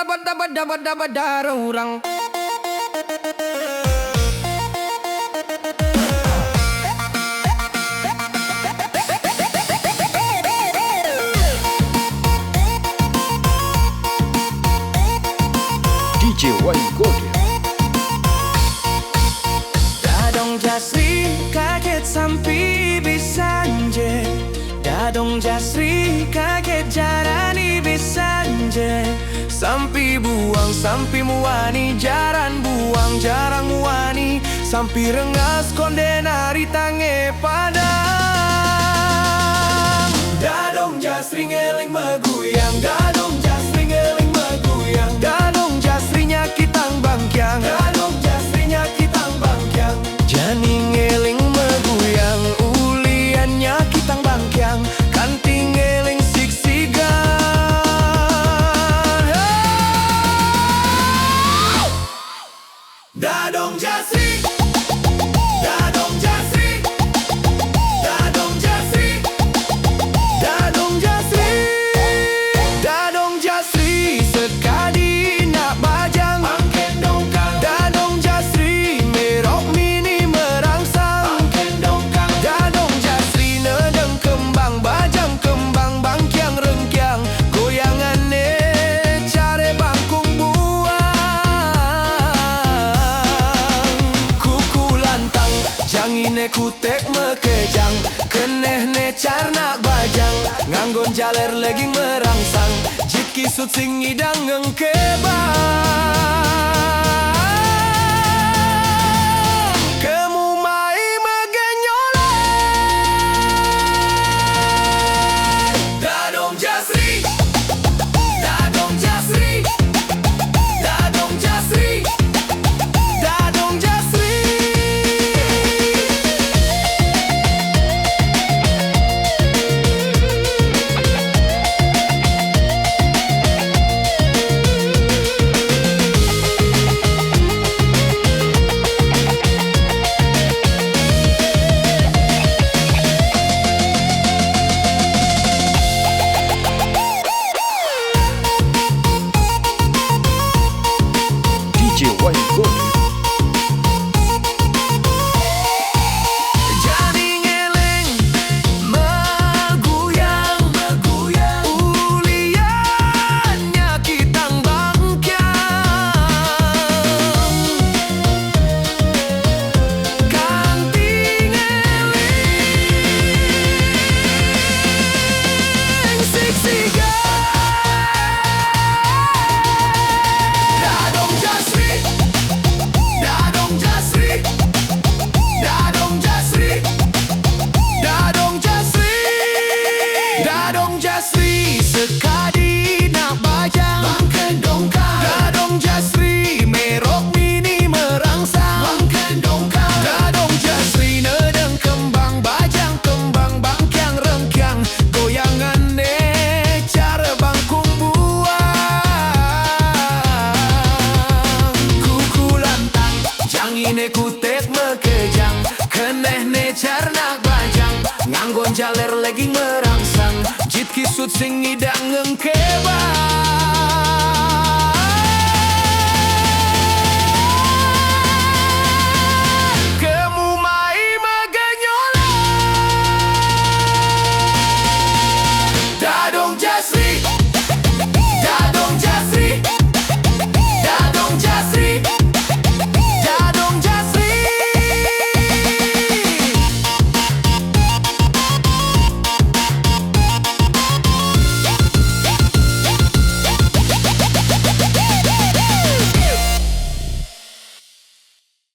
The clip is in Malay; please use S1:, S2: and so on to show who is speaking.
S1: orang.
S2: DJ Wayne Golden.
S1: Dadong Jasri kaget sampai bisa anje. Dadong Jasri kaget jarani bisa anje. Sampai buang sampai muani jaran buang jarang muani. Sampai rengas kondenari tange padang. Dadong Jasri ngeling meguyang. Dadong Jasri ngeling meguyang. Dadong Jasrinya kitang bangkyang. Dadong Jasrinya kitang bangkyang. Jani ngeling meguyang. Uliannya kitang bangkyang. Kanting ngeling siksigan. Dadong Jasri, Dadong Jasri, Dadong Jasri, Dadong Jasri, Dadong Jasri sekali nak bajang angken dongkang. Dadong Jasri merok mini merangsang angken dongkang. Dadong Jasri nedeng kembang bajang kembang bangkyang rengkyang. Goyangannya care bangkung jangine kutek mekejang, keneh ne carnak bajang, nganggon jaler leging merangsang, jit kisut sing ngidang ngengkebang. Kemu mai megenyoleh. Dadong Jasri, Dadong Jasri, Dadong Jasri, Dadong Jasri.
S2: DJ Wayne Golden.
S1: Jani ngeleng meguyang, meguyang. Uliannya kitang bangkyang. Kanting ngeling siksigan. Dadong Jasri, Dadong Jasri, Dadong Jasri, Dadong Jasri, Dadong Jasri sekali nak bajang bangken dongkang. Dadong Jasri merok mini merangsang bangken dongkang. Dadong Jasri nedeng kembang bajang kembang bangkyang rengkyang. Goyangannya cara bangkung buang. Kuku lantang jangine kutek mekejang, keneh ne carnak bajang, nganggon jaler leging merangsang, jit kisut sing ngidang ngengkebang.